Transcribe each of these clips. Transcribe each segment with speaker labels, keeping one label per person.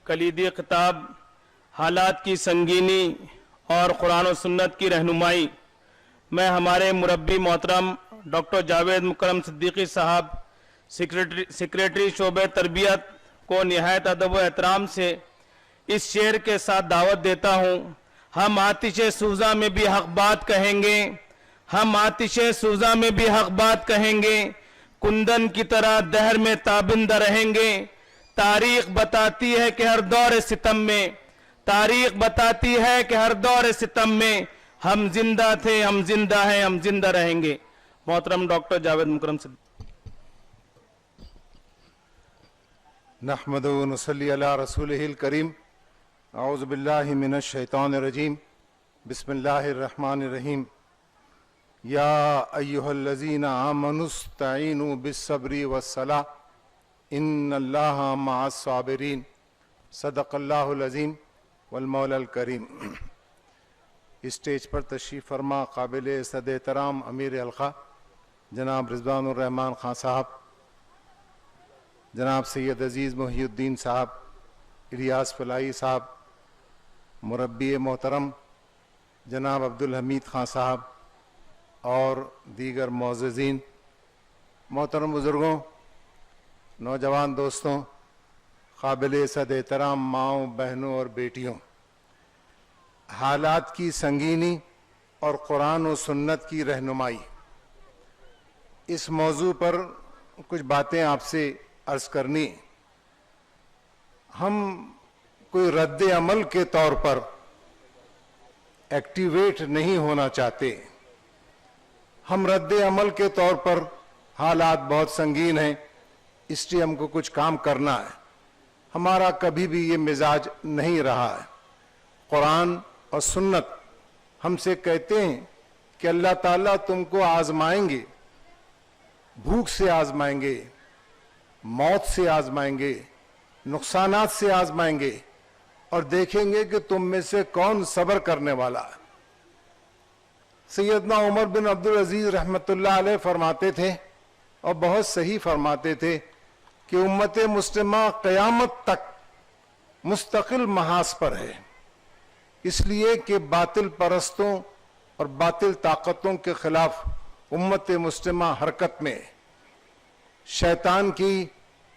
Speaker 1: کلیدی خطاب حالات کی سنگینی اور قرآن و سنت کی رہنمائی میں ہمارے مربی محترم ڈاکٹر جاوید مکرم صدیقی صاحب سیکریٹری شعبہ تربیت کو نہایت ادب و احترام سے اس شعر کے ساتھ دعوت دیتا ہوں. ہم آتش سوزاں میں بھی حق بات کہیں گے، ہم آتش سوزاں میں بھی حق بات کہیں گے، کندن کی طرح دہر میں تابندہ رہیں گے. تاریخ بتاتی ہے کہ ہر دور ستم میں، تاریخ بتاتی ہے کہ ہر دور ستم میں ہم زندہ تھے، ہم زندہ ہیں، ہم زندہ رہیں گے. محترم ڈاکٹر جاوید مکرم صدیقی.
Speaker 2: نحمد و نصلی علی رسولہ الکریم. اعوذ باللہ من الشیطان الرجیم. بسم اللہ الرحمن الرحیم. یا ایہا الذین آمنوا استعینوا بالصبر والصلاۃ ان اللہ مع الصابرین. صدق اللہ العظیم والمولا الکریم. اسٹیج پر تشریف فرما قابل صد احترام امیر حلقہ جناب رضوان الرحمن خان صاحب، جناب سید عزیز محی الدین صاحب، الیاس فلاحی صاحب، مربی محترم جناب عبدالحمید خان صاحب اور دیگر معززین، محترم بزرگوں، نوجوان دوستوں، قابل صد احترام ماؤں، بہنوں اور بیٹیوں، حالات کی سنگینی اور قرآن و سنت کی رہنمائی، اس موضوع پر کچھ باتیں آپ سے عرض کرنی. ہم کوئی رد عمل کے طور پر ایکٹیویٹ نہیں ہونا چاہتے. ہم رد عمل کے طور پر حالات بہت سنگین ہیں، اس لیے ہم کو کچھ کام کرنا ہے. ہمارا کبھی بھی یہ مزاج نہیں رہا ہے. قرآن اور سنت ہم سے کہتے ہیں کہ اللہ تعالیٰ تم کو آزمائیں گے، بھوک سے آزمائیں گے، موت سے آزمائیں گے، نقصانات سے آزمائیں گے، اور دیکھیں گے کہ تم میں سے کون صبر کرنے والا ہے. سیدنا عمر بن عبدالعزیز رحمۃ اللہ علیہ فرماتے تھے، اور بہت صحیح فرماتے تھے، کہ امت مسلمہ قیامت تک مستقل محاذ پر ہے، اس لیے کہ باطل پرستوں اور باطل طاقتوں کے خلاف امت مسلمہ حرکت میں. شیطان کی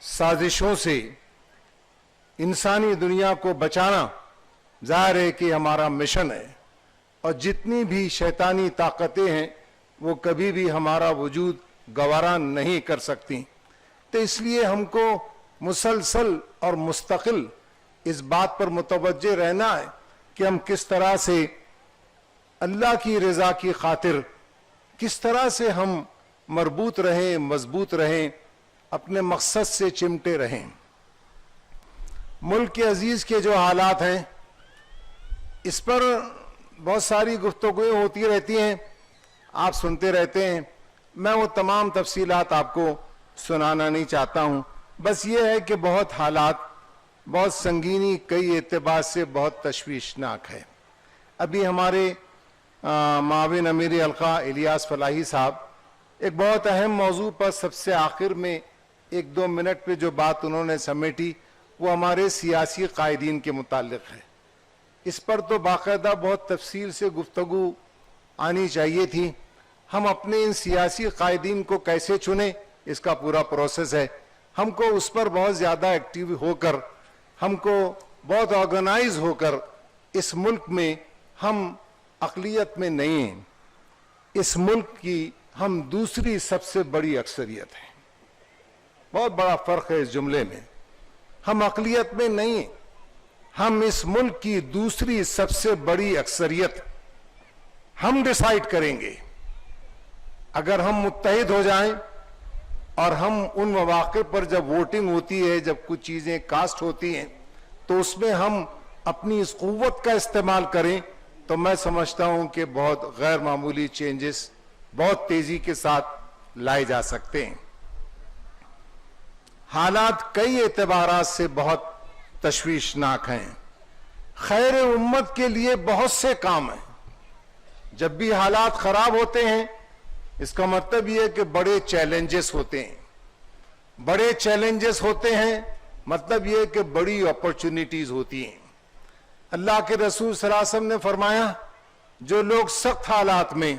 Speaker 2: سازشوں سے انسانی دنیا کو بچانا ظاہر ہے کہ ہمارا مشن ہے، اور جتنی بھی شیطانی طاقتیں ہیں وہ کبھی بھی ہمارا وجود گوارا نہیں کر سکتی. تو اس لیے ہم کو مسلسل اور مستقل اس بات پر متوجہ رہنا ہے کہ ہم کس طرح سے اللہ کی رضا کی خاطر کس طرح سے ہم مربوط رہیں، مضبوط رہیں، اپنے مقصد سے چمٹے رہیں. ملک کے عزیز کے جو حالات ہیں اس پر بہت ساری گفتگویں ہوتی رہتی ہیں، آپ سنتے رہتے ہیں. میں وہ تمام تفصیلات آپ کو سنانا نہیں چاہتا ہوں. بس یہ ہے کہ بہت حالات، بہت سنگینی، کئی اعتبار سے بہت تشویشناک ہے. ابھی ہمارے معاون امیر حلقہ الیاس فلاحی صاحب ایک بہت اہم موضوع پر سب سے آخر میں 1-2 منٹ پہ جو بات انہوں نے سمیٹی وہ ہمارے سیاسی قائدین کے متعلق ہے. اس پر تو باقاعدہ بہت تفصیل سے گفتگو آنی چاہیے تھی. ہم اپنے ان سیاسی قائدین کو کیسے چنیں، اس کا پورا پروسیس ہے. ہم کو اس پر بہت زیادہ ایکٹیو ہو کر، ہم کو بہت آرگنائز ہو کر، اس ملک میں ہم اقلیت میں نہیں ہیں، اس ملک کی ہم دوسری سب سے بڑی اکثریت ہیں. بہت بڑا فرق ہے اس جملے میں. ہم اقلیت میں نہیں ہیں، ہم اس ملک کی دوسری سب سے بڑی اکثریت. ہم ڈیسائیڈ کریں گے. اگر ہم متحد ہو جائیں اور ہم ان مواقع پر جب ووٹنگ ہوتی ہے، جب کچھ چیزیں کاسٹ ہوتی ہیں، تو اس میں ہم اپنی اس قوت کا استعمال کریں تو میں سمجھتا ہوں کہ بہت غیر معمولی چینجز بہت تیزی کے ساتھ لائے جا سکتے ہیں. حالات کئی اعتبارات سے بہت تشویشناک ہیں. خیر امت کے لیے بہت سے کام ہیں. جب بھی حالات خراب ہوتے ہیں اس کا مطلب یہ ہے کہ بڑے چیلنجز ہوتے ہیں. بڑے چیلنجز ہوتے ہیں مطلب یہ کہ بڑی اپرچونٹیز ہوتی ہیں. اللہ کے رسول صلی اللہ علیہ وسلم نے فرمایا جو لوگ سخت حالات میں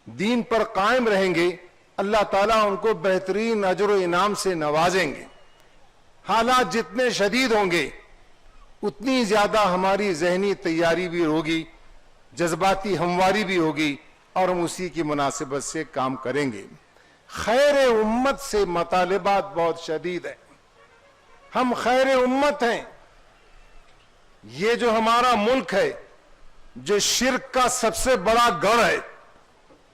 Speaker 2: دین پر قائم رہیں گے اللہ تعالیٰ ان کو بہترین اجر و انعام سے نوازیں گے. حالات جتنے شدید ہوں گے اتنی زیادہ ہماری ذہنی تیاری بھی ہوگی, جذباتی ہمواری بھی ہوگی اور ہم اسی کی مناسبت سے کام کریں گے. خیر امت سے مطالبات بہت شدید ہیں. ہم خیر امت ہیں. یہ جو ہمارا ملک ہے جو شرک کا سب سے بڑا گڑھ ہے,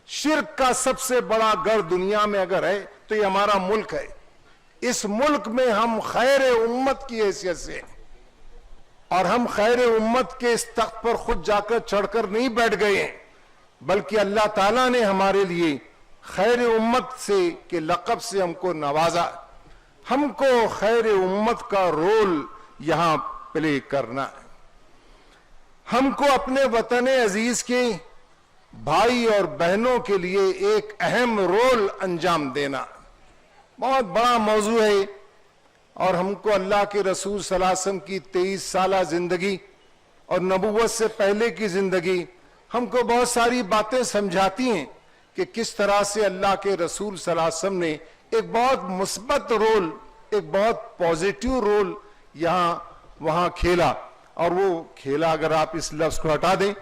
Speaker 2: شرک کا سب سے بڑا گڑھ دنیا میں اگر ہے تو یہ ہمارا ملک ہے. اس ملک میں ہم خیر امت کی حیثیت سے, اور ہم خیر امت کے اس تخت پر خود جا کر چڑھ کر نہیں بیٹھ گئے ہیں, بلکہ اللہ تعالیٰ نے ہمارے لیے خیر امت سے کے لقب سے ہم کو نوازا. ہم کو خیر امت کا رول یہاں پلے کرنا ہے. ہم کو اپنے وطن عزیز کے بھائی اور بہنوں کے لیے ایک اہم رول انجام دینا بہت بڑا موضوع ہے, اور ہم کو اللہ کے رسول صلی اللہ علیہ وسلم کی 23 سالہ زندگی اور نبوت سے پہلے کی زندگی ہم کو بہت ساری باتیں سمجھاتی ہیں کہ کس طرح سے اللہ کے رسول صلی اللہ علیہ وسلم نے ایک بہت مثبت رول, ایک بہت پوزیٹیو رول یہاں وہاں کھیلا. اور وہ کھیلا اگر آپ اس لفظ کو ہٹا دیں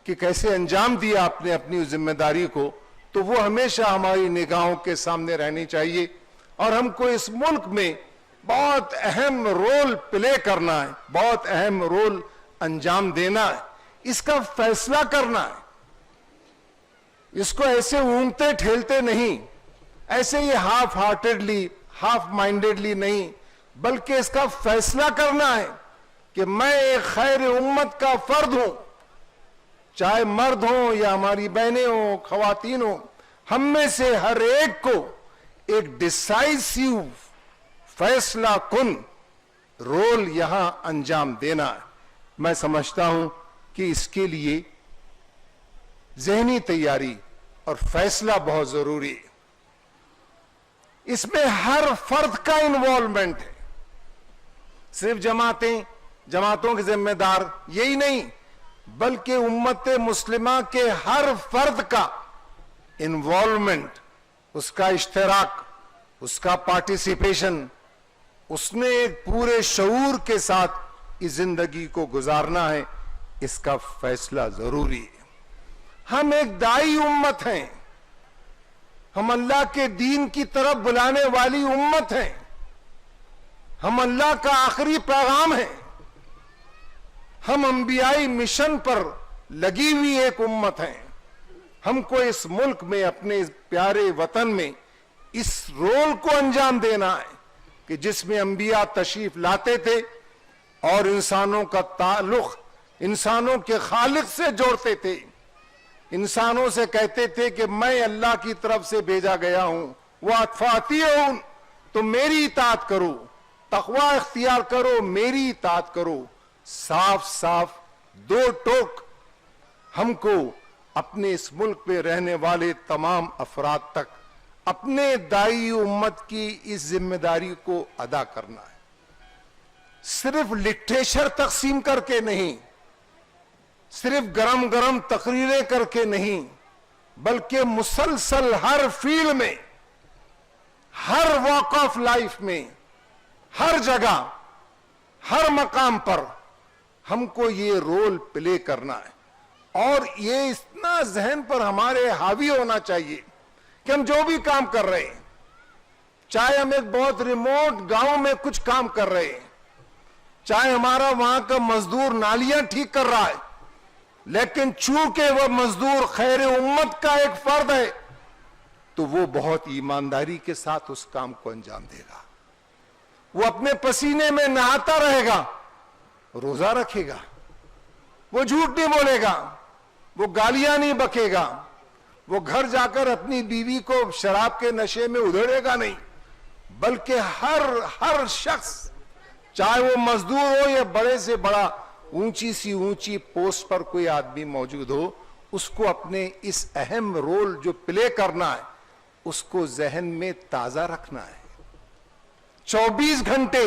Speaker 2: کہ کیسے انجام دیا آپ نے اپنی ذمہ داری کو, تو وہ ہمیشہ ہماری نگاہوں کے سامنے رہنی چاہیے. اور ہم کو اس ملک میں بہت اہم رول پلے کرنا ہے, بہت اہم رول انجام دینا ہے, اس کا فیصلہ کرنا ہے. اس کو ایسے اونگتے ٹھیلتے نہیں, ایسے یہ ہاف ہارٹیڈلی ہاف مائنڈیڈلی نہیں, بلکہ اس کا فیصلہ کرنا ہے کہ میں ایک خیر امت کا فرد ہوں, چاہے مرد ہوں یا ہماری بہنیں ہوں, خواتین ہوں, ہم میں سے ہر ایک کو ایک ڈیسائیسیو فیصلہ کن رول یہاں انجام دینا ہے. میں سمجھتا ہوں کہ اس کے لیے ذہنی تیاری اور فیصلہ بہت ضروری ہے. اس میں ہر فرد کا انوالومنٹ ہے. صرف جماعتوں کے ذمہ دار یہی نہیں, بلکہ امت مسلمہ کے ہر فرد کا انوالومنٹ, اس کا اشتراک, اس کا پارٹیسپیشن, اس نے ایک پورے شعور کے ساتھ اس زندگی کو گزارنا ہے. اس کا فیصلہ ضروری ہے. ہم ایک دائی امت ہیں, ہم اللہ کے دین کی طرف بلانے والی امت ہیں, ہم اللہ کا آخری پیغام ہیں, ہم انبیائی مشن پر لگی ہوئی ایک امت ہیں. ہم کو اس ملک میں اپنے اس پیارے وطن میں اس رول کو انجام دینا ہے کہ جس میں انبیاء تشریف لاتے تھے اور انسانوں کا تعلق انسانوں کے خالق سے جوڑتے تھے, انسانوں سے کہتے تھے کہ میں اللہ کی طرف سے بھیجا گیا ہوں, وَأَطْفَاتِيَهُمْ, تو میری اطاعت کرو, تقوی اختیار کرو, میری اطاعت کرو. صاف صاف دو ٹوک ہم کو اپنے اس ملک میں رہنے والے تمام افراد تک اپنے دائی امت کی اس ذمہ داری کو ادا کرنا ہے. صرف لٹریچر تقسیم کر کے نہیں, صرف گرم گرم تقریریں کر کے نہیں, بلکہ مسلسل ہر فیلڈ میں, ہر واک آف لائف میں, ہر جگہ, ہر مقام پر ہم کو یہ رول پلے کرنا ہے. اور یہ اتنا ذہن پر ہمارے حاوی ہونا چاہیے کہ ہم جو بھی کام کر رہے ہیں, چاہے ہم ایک بہت ریموٹ گاؤں میں کچھ کام کر رہے ہیں, چاہے ہمارا وہاں کا مزدور نالیاں ٹھیک کر رہا ہے, لیکن چونکہ وہ مزدور خیر امت کا ایک فرد ہے تو وہ بہت ایمانداری کے ساتھ اس کام کو انجام دے گا. وہ اپنے پسینے میں نہاتا رہے گا, روزہ رکھے گا, وہ جھوٹ نہیں بولے گا, وہ گالیاں نہیں بکے گا, وہ گھر جا کر اپنی بیوی کو شراب کے نشے میں ادھیڑے گا نہیں, بلکہ ہر شخص, چاہے وہ مزدور ہو یا بڑے سے بڑا اونچی سی اونچی پوسٹ پر کوئی آدمی موجود ہو, اس کو اپنے اس اہم رول جو پلے کرنا ہے اس کو ذہن میں تازہ رکھنا ہے. 24 گھنٹے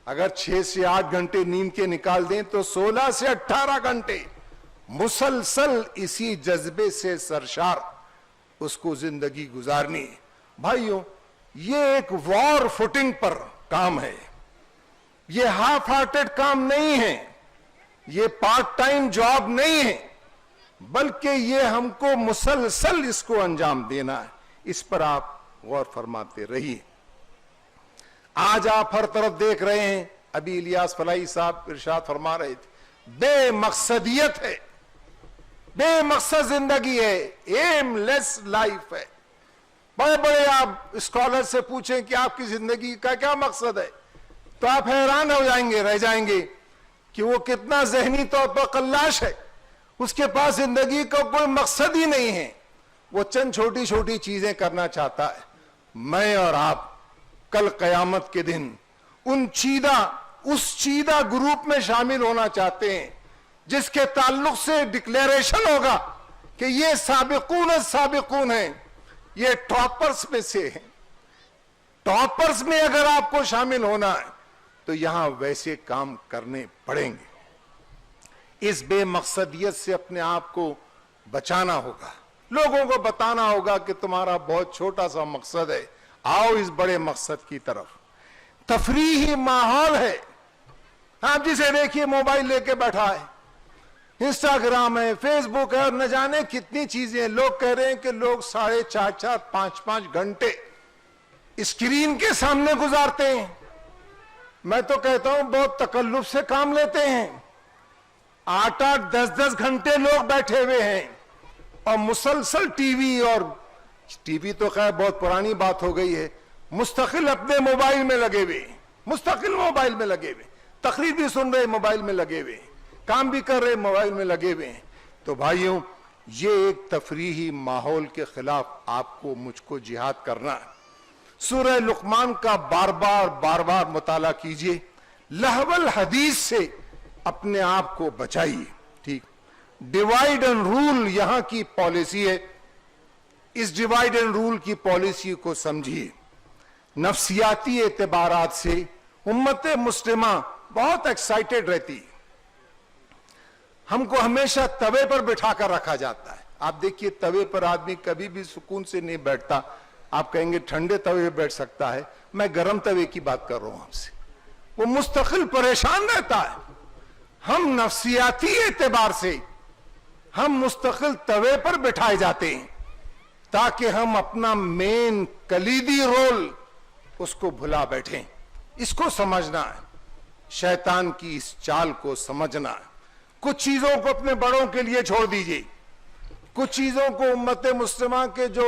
Speaker 2: اگر 6 سے 8 گھنٹے نیند کے نکال دیں تو 16 سے 18 گھنٹے مسلسل اسی جذبے سے سرشار اس کو زندگی گزارنی ہے. بھائیوں، یہ ایک وار فوٹنگ پر کام ہے، یہ ہاف ہارٹڈ کام نہیں ہے، یہ پارٹ ٹائم جاب نہیں ہے، بلکہ یہ ہم کو مسلسل اس کو انجام دینا ہے. اس پر آپ غور فرماتے رہیے. آج آپ ہر طرف دیکھ رہے ہیں، ابھی الیاس فلاحی صاحب ارشاد فرما رہے تھے، بے مقصدیت ہے، بے مقصد زندگی ہے، ایم لیس لائف ہے. بڑے بڑے آپ اسکالر سے پوچھیں کہ آپ کی زندگی کا کیا مقصد ہے تو آپ حیران ہو جائیں گے، رہ جائیں گے کہ وہ کتنا ذہنی طور پر قلاش ہے. اس کے پاس زندگی کا کوئی مقصد ہی نہیں ہے، وہ چند چھوٹی چھوٹی چیزیں کرنا چاہتا ہے. میں اور آپ کل قیامت کے دن اس چیدہ گروپ میں شامل ہونا چاہتے ہیں جس کے تعلق سے ڈکلیریشن ہوگا کہ یہ سابقون ہیں، یہ ٹاپرز میں سے ہیں. ٹاپرز میں اگر آپ کو شامل ہونا ہے تو یہاں ویسے کام کرنے پڑیں گے. اس بے مقصدیت سے اپنے آپ کو بچانا ہوگا، لوگوں کو بتانا ہوگا کہ تمہارا بہت چھوٹا سا مقصد ہے، آؤ اس بڑے مقصد کی طرف. تفریحی ماحول ہے، آپ جسے دیکھیے موبائل لے کے بیٹھا ہے، انسٹاگرام ہے، فیس بک ہے، اور نہ جانے کتنی چیزیں. لوگ کہہ رہے ہیں کہ لوگ 4.5 5 گھنٹے اسکرین کے سامنے گزارتے ہیں. میں تو کہتا ہوں بہت تکلف سے کام لیتے ہیں. 8 10 گھنٹے لوگ بیٹھے ہوئے ہیں اور مسلسل ٹی وی تو خیر بہت پرانی بات ہو گئی ہے، مستقل اپنے موبائل میں لگے ہوئے، تقریر بھی سن رہے موبائل میں لگے ہوئے، کام بھی کر رہے موبائل میں لگے ہوئے ہیں. تو بھائیوں، یہ ایک تفریحی ماحول کے خلاف آپ کو مجھ کو جہاد کرنا ہے. سورہ لقمان کا بار بار مطالعہ کیجئے، لہو الحدیث سے اپنے آپ کو بچائیے. ٹھیک، ڈیوائیڈ اینڈ رول یہاں کی پالیسی ہے. اس ڈیوائیڈ اینڈ رول کی پالیسی کو سمجھیے. نفسیاتی اعتبارات سے امت مسلمہ بہت ایکسائٹڈ رہتی ہے. ہم کو ہمیشہ توے پر بٹھا کر رکھا جاتا ہے. آپ دیکھیے توے پر آدمی کبھی بھی سکون سے نہیں بیٹھتا. آپ کہیں گے ٹھنڈے توے پہ بیٹھ سکتا ہے، میں گرم توے کی بات کر رہا ہوں آپ سے. وہ مستقل پریشان رہتا ہے. ہم نفسیاتی اعتبار سے ہم مستقل توے پر بٹھائے جاتے ہیں تاکہ ہم اپنا مین کلیدی رول اس کو بھلا بیٹھیں. اس کو سمجھنا ہے، شیطان کی اس چال کو سمجھنا ہے. کچھ چیزوں کو اپنے بڑوں کے لیے چھوڑ دیجئے، کچھ چیزوں کو امت مسلمہ کے جو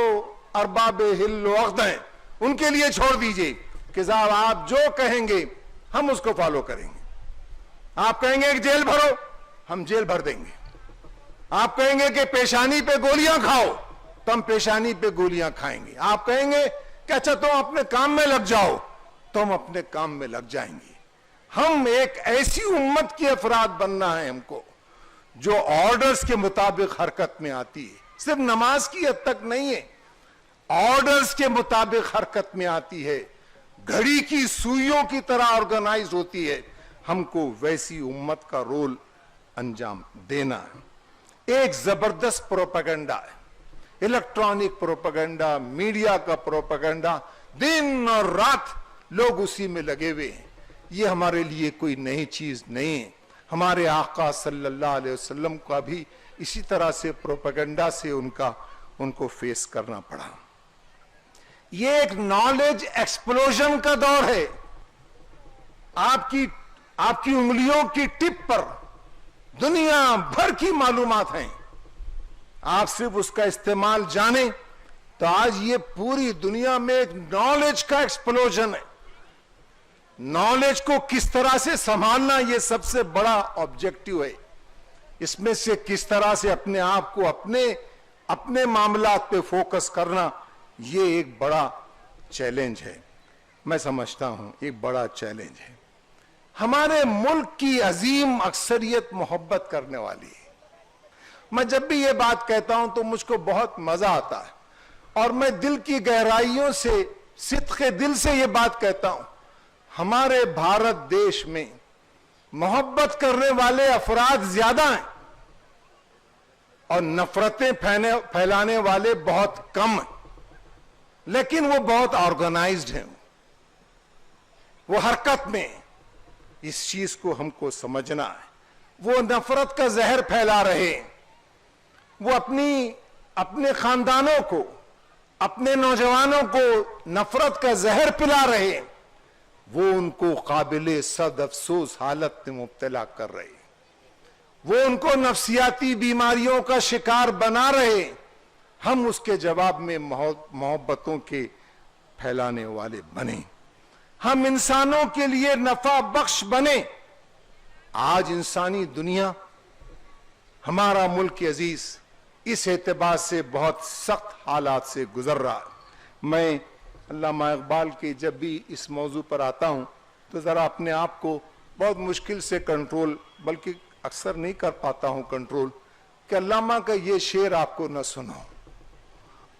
Speaker 2: ارباب حل و عقد ہیں ان کے لیے چھوڑ دیجئے کہ صاحب آپ جو کہیں گے ہم اس کو فالو کریں گے. آپ کہیں گے کہ جیل بھرو، ہم جیل بھر دیں گے. آپ کہیں گے کہ پیشانی پہ گولیاں کھاؤ تو ہم پیشانی پہ گولیاں کھائیں گے. آپ کہیں گے کہ اچھا تم اپنے کام میں لگ جاؤ تو ہم اپنے کام میں لگ جائیں گے. ہم ایک ایسی امت کی افراد بننا ہے ہم کو جو آرڈرز کے مطابق حرکت میں آتی ہے. صرف نماز کی حد تک نہیں ہے، آرڈرز کے مطابق حرکت میں آتی ہے، گھڑی کی سوئیوں کی طرح آرگنائز ہوتی ہے. ہم کو ویسی امت کا رول انجام دینا ہے. ایک زبردست پروپیگنڈا ہے، الیکٹرانک پروپیگنڈا، میڈیا کا پروپیگنڈا، دن اور رات لوگ اسی میں لگے ہوئے ہیں. یہ ہمارے لیے کوئی نئی چیز نہیں ہے. ہمارے آقا صلی اللہ علیہ وسلم کا بھی اسی طرح سے پروپیگنڈا سے ان کو فیس کرنا پڑا. یہ ایک نالج ایکسپلوژن کا دور ہے. آپ کی انگلیوں کی ٹپ پر دنیا بھر کی معلومات ہیں. آپ صرف اس کا استعمال جانیں تو آج یہ پوری دنیا میں ایک نالج کا ایکسپلوژن ہے. نالج کو کس طرح سے سنبھالنا یہ سب سے بڑا آبجیکٹو ہے. اس میں سے کس طرح سے اپنے آپ کو اپنے معاملات پہ فوکس کرنا، یہ ایک بڑا چیلنج ہے. میں سمجھتا ہوں ایک بڑا چیلنج ہے. ہمارے ملک کی عظیم اکثریت محبت کرنے والی ہے. میں جب بھی یہ بات کہتا ہوں تو مجھ کو بہت مزہ آتا ہے اور میں دل کی گہرائیوں سے، صدق دل سے یہ بات کہتا ہوں. ہمارے بھارت دیش میں محبت کرنے والے افراد زیادہ ہیں اور نفرتیں پھیلانے والے بہت کم ہیں، لیکن وہ بہت آرگنائزڈ ہیں، وہ حرکت میں ہیں۔ اس چیز کو ہم کو سمجھنا ہے۔ وہ نفرت کا زہر پھیلا رہے ہیں، وہ اپنے خاندانوں کو، اپنے نوجوانوں کو نفرت کا زہر پلا رہے ہیں، وہ ان کو قابل صد افسوس حالت میں مبتلا کر رہے ہیں، وہ ان کو نفسیاتی بیماریوں کا شکار بنا رہے ہیں۔ ہم اس کے جواب میں محبتوں کے پھیلانے والے بنیں، ہم انسانوں کے لیے نفع بخش بنیں۔ آج انسانی دنیا، ہمارا ملک عزیز اس اعتبار سے بہت سخت حالات سے گزر رہا ہے۔ میں علامہ اقبال کی جب بھی اس موضوع پر آتا ہوں تو ذرا اپنے آپ کو بہت مشکل سے کنٹرول، بلکہ اکثر نہیں کر پاتا ہوں کنٹرول، کہ علامہ کا یہ شعر آپ کو نہ سناؤں۔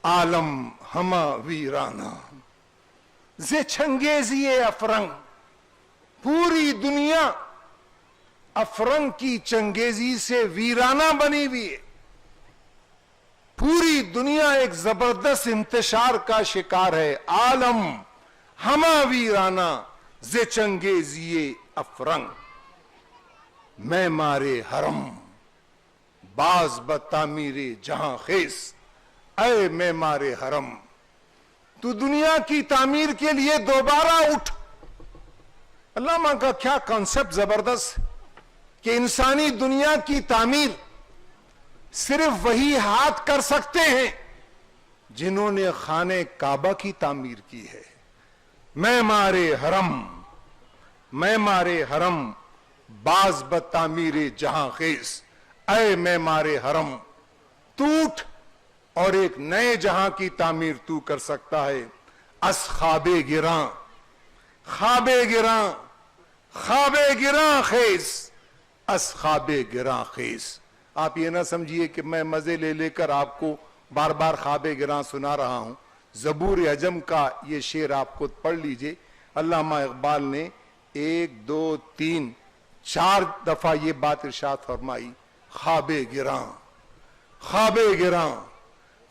Speaker 2: عالم ہما ویرانہ ز چنگیزی افرنگ، پوری دنیا افرنگ کی چنگیزی سے ویرانہ بنی ہوئی ہے، پوری دنیا ایک زبردست انتشار کا شکار ہے۔ عالم ہما ویرانہ ز چنگیزی افرنگ، میں مارے حرم باز بتعمیر جہاں خیز، اے میں مارے حرم، تو دنیا کی تعمیر کے لیے دوبارہ اٹھ۔ علامہ کا کیا کانسیپٹ زبردست کہ انسانی دنیا کی تعمیر صرف وہی ہاتھ کر سکتے ہیں جنہوں نے خانہ کعبہ کی تعمیر کی ہے۔ میں مارے حرم، میں مارے حرم باز بتعمیر جہاں خیز، اے میں مارے حرم، تو اٹھ اور ایک نئے جہاں کی تعمیر تو کر سکتا ہے۔ اس خواب گراں، خواب گراں، خواب گراں خیز، اس خواب گراں خیز۔ آپ یہ نہ سمجھیے کہ میں مزے لے لے کر آپ کو بار بار خواب گراں سنا رہا ہوں۔ زبور عجم کا یہ شعر آپ خود پڑھ لیجئے۔ علامہ اقبال نے 1 2 3 4 دفعہ یہ بات ارشاد فرمائی، خواب گراں، خواب گراں،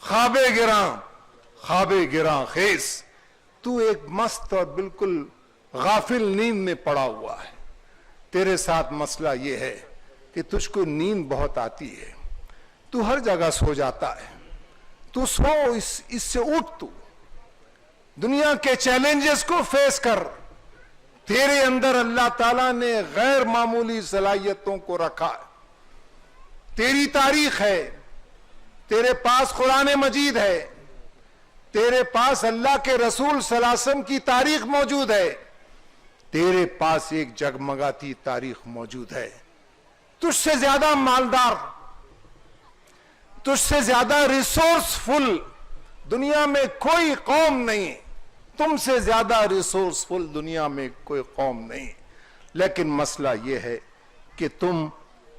Speaker 2: خواب گراں، خواب گراں خیز۔ تو ایک مست اور بالکل غافل نیند میں پڑا ہوا ہے۔ تیرے ساتھ مسئلہ یہ ہے کہ تجھ کو نیند بہت آتی ہے، تو ہر جگہ سو جاتا ہے، تو سو، اس سے اٹھ، تو دنیا کے چیلنجز کو فیس کر۔ تیرے اندر اللہ تعالیٰ نے غیر معمولی صلاحیتوں کو رکھا ہے، تیری تاریخ ہے، تیرے پاس قرآن مجید ہے، تیرے پاس اللہ کے رسول صلی اللہ علیہ وسلم کی تاریخ موجود ہے، تیرے پاس ایک جگمگاتی تاریخ موجود ہے۔ تجھ سے زیادہ مالدار، تجھ سے زیادہ ریسورسفل دنیا میں کوئی قوم نہیں، تم سے زیادہ ریسورسفل دنیا میں کوئی قوم نہیں، لیکن مسئلہ یہ ہے کہ تم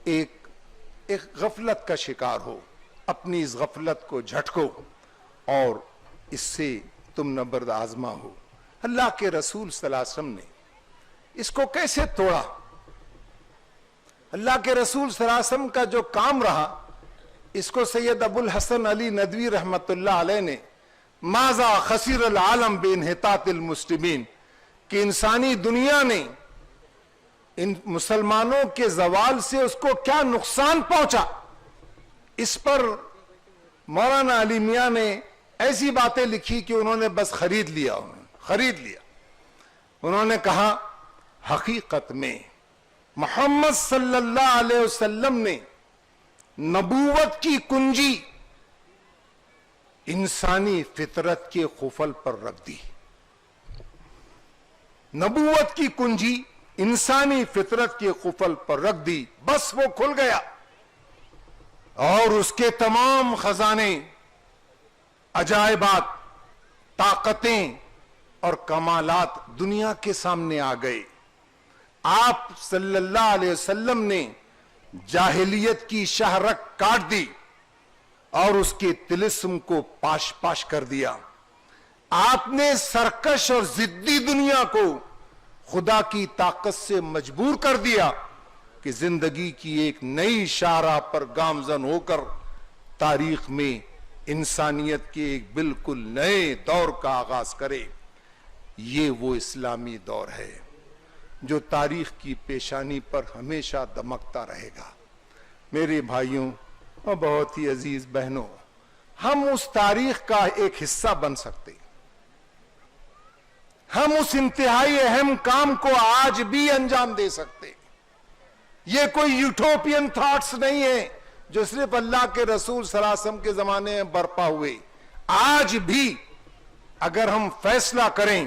Speaker 2: ایک غفلت کا شکار ہو۔ اپنی اس غفلت کو جھٹکو اور اس سے تم نبرد آزما ہو۔ اللہ کے رسول صلی اللہ علیہ وسلم نے اس کو کیسے توڑا؟ اللہ کے رسول صلی اللہ علیہ وسلم کا جو کام رہا، اس کو سید ابو الحسن علی ندوی رحمت اللہ علیہ نے ماذا خسر العالم بانحطاط المسلمین، کہ انسانی دنیا نے ان مسلمانوں کے زوال سے اس کو کیا نقصان پہنچا، اس پر مولانا علی میاں نے ایسی باتیں لکھی کہ انہوں نے بس خرید لیا۔ انہوں نے کہا حقیقت میں محمد صلی اللہ علیہ وسلم نے نبوت کی کنجی انسانی فطرت کے قفل پر رکھ دی۔ نبوت کی کنجی انسانی فطرت کے قفل پر رکھ دی، بس وہ کھل گیا اور اس کے تمام خزانے، عجائبات، طاقتیں اور کمالات دنیا کے سامنے آ گئے۔ آپ صلی اللہ علیہ وسلم نے جاہلیت کی شہرک کاٹ دی اور اس کے طلسم کو پاش پاش کر دیا۔ آپ نے سرکش اور ضدی دنیا کو خدا کی طاقت سے مجبور کر دیا کہ زندگی کی ایک نئی شاہراہ پر گامزن ہو کر تاریخ میں انسانیت کے ایک بالکل نئے دور کا آغاز کرے. یہ وہ اسلامی دور ہے جو تاریخ کی پیشانی پر ہمیشہ دمکتا رہے گا. میرے بھائیوں اور بہت ہی عزیز بہنوں، ہم اس تاریخ کا ایک حصہ بن سکتے. ہم اس انتہائی اہم کام کو آج بھی انجام دے سکتے. یہ کوئی یوٹوپین تھاٹس نہیں ہے جو صرف اللہ کے رسول صلی اللہ علیہ وسلم کے زمانے میں برپا ہوئے. آج بھی اگر ہم فیصلہ کریں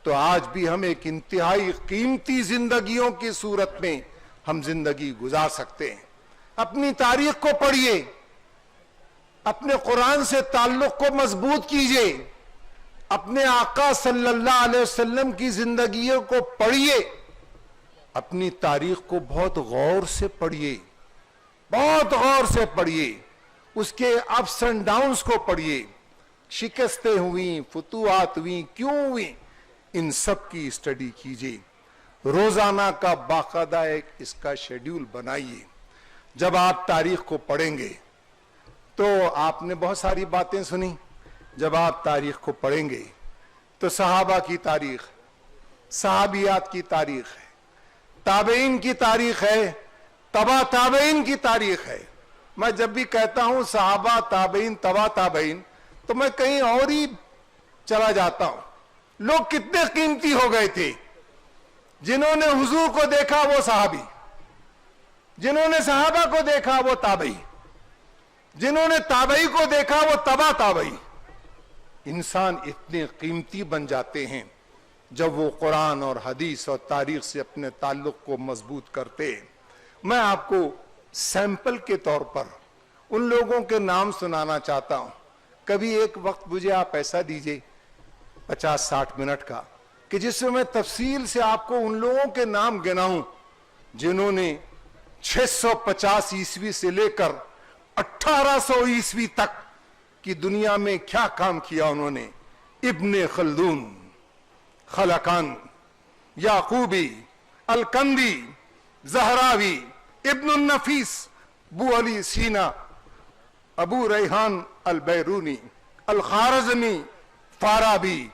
Speaker 2: تو آج بھی ہم ایک انتہائی قیمتی زندگیوں کی صورت میں ہم زندگی گزار سکتے ہیں. اپنی تاریخ کو پڑھیے، اپنے قرآن سے تعلق کو مضبوط کیجیے، اپنے آقا صلی اللہ علیہ وسلم کی زندگیوں کو پڑھیے، اپنی تاریخ کو بہت غور سے پڑھیے، بہت غور سے پڑھیے، اس کے اپس اینڈ ڈاؤنز کو پڑھیے. شکستیں ہوئیں، فتوحات ہوئیں، کیوں ہوئیں، ان سب کی اسٹڈی کیجیے. روزانہ کا باقاعدہ ایک اس کا شیڈیول بنائیے. جب آپ تاریخ کو پڑھیں گے تو آپ نے بہت ساری باتیں سنی. جب آپ تاریخ کو پڑھیں گے تو صحابہ کی تاریخ، صحابیات کی تاریخ ہے، تابعین کی تاریخ ہے، تبا تابعین کی تاریخ ہے. میں جب بھی کہتا ہوں صحابہ، تابعین، تبا تابعین تو میں کہیں اور ہی چلا جاتا ہوں. لوگ کتنے قیمتی ہو گئے تھے. جنہوں نے حضور کو دیکھا وہ صحابی، جنہوں نے صحابہ کو دیکھا وہ تابعی، جنہوں نے تابعی کو دیکھا وہ تبا تابعی. انسان اتنے قیمتی بن جاتے ہیں جب وہ قرآن اور حدیث اور تاریخ سے اپنے تعلق کو مضبوط کرتے ہیں. میں آپ کو سیمپل کے طور پر ان لوگوں کے نام سنانا چاہتا ہوں. کبھی ایک وقت مجھے آپ ایسا دیجئے 50-60 منٹ کا کہ جس میں تفصیل سے آپ کو ان لوگوں کے نام گناؤں جنہوں نے 650 عیسوی سے لے کر 1800 عیسوی تک کی دنیا میں کیا کام کیا انہوں نے. ابن خلدون، خلقان، یعقوبی، الکندی، زہراوی، ابن النفیس، ابو علی سینا، ابو ریحان البیرونی، الخارزمی، فارابی،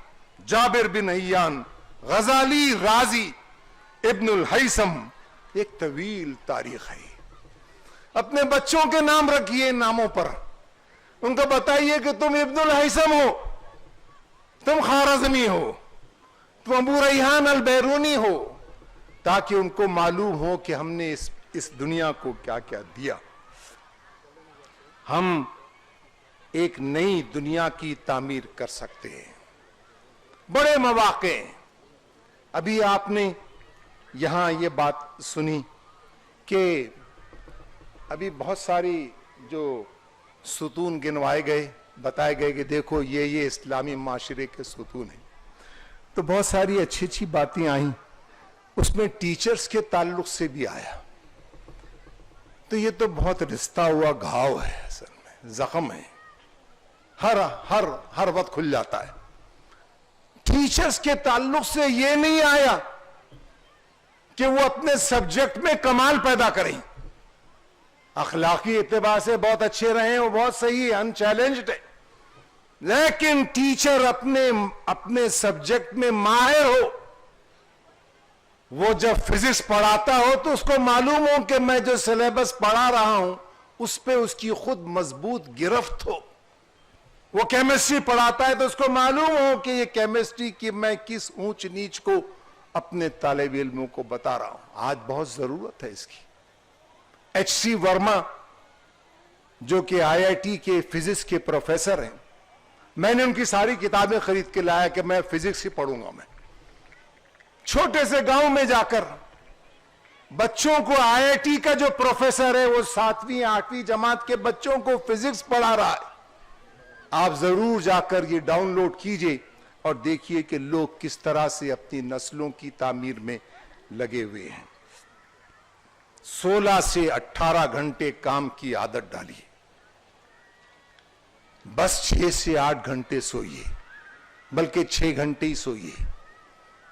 Speaker 2: جابر بن حیان، غزالی، رازی، ابن الحیثم. ایک طویل تاریخ ہے. اپنے بچوں کے نام رکھیے ناموں پر. ان کو بتائیے کہ تم ابن الحیثم ہو، تم خارزمی ہو، تم ابو ریحان البیرونی ہو، تاکہ ان کو معلوم ہو کہ ہم نے اس دنیا کو کیا کیا دیا. ہم ایک نئی دنیا کی تعمیر کر سکتے ہیں. بڑے مواقع ہیں. ابھی آپ نے یہاں یہ بات سنی کہ ابھی بہت ساری جو ستون گنوائے گئے، بتائے گئے کہ دیکھو یہ اسلامی معاشرے کے ستون ہیں. تو بہت ساری اچھی اچھی باتیں آئیں. اس میں ٹیچرز کے تعلق سے بھی آیا. تو یہ تو بہت رستہ ہوا گھاؤ ہے، اصل میں زخم ہے، ہر وقت کھل جاتا ہے. ٹیچرز کے تعلق سے یہ نہیں آیا کہ وہ اپنے سبجیکٹ میں کمال پیدا کریں. اخلاقی اعتبار سے بہت اچھے رہیں، وہ بہت صحیح ہے، انچیلنجڈ ہے. لیکن ٹیچر اپنے سبجیکٹ میں ماہر ہو. وہ جب فزکس پڑھاتا ہو تو اس کو معلوم ہو کہ میں جو سلیبس پڑھا رہا ہوں اس پہ اس کی خود مضبوط گرفت ہو. وہ کیمسٹری پڑھاتا ہے تو اس کو معلوم ہو کہ یہ کیمسٹری کی میں کس اونچ نیچ کو اپنے طالب علموں کو بتا رہا ہوں. آج بہت ضرورت ہے اس کی. ایچ سی ورما جو کہ آئی آئی ٹی کے فزکس کے پروفیسر ہیں، میں نے ان کی ساری کتابیں خرید کے لایا کہ میں فزکس ہی پڑھوں گا. میں چھوٹے سے گاؤں میں جا کر بچوں کو آئی آئی ٹی کا جو پروفیسر ہے وہ 7ویں 8ویں جماعت کے بچوں کو فزکس پڑھا رہا ہے. آپ ضرور جا کر یہ ڈاؤن لوڈ کیجئے اور دیکھیے کہ لوگ کس طرح سے اپنی نسلوں کی تعمیر میں لگے ہوئے ہیں. 16 سے 18 گھنٹے کام کی عادت ڈالیے. بس 6 سے 8 گھنٹے سوئیے، بلکہ 6 گھنٹے ہی سوئیے.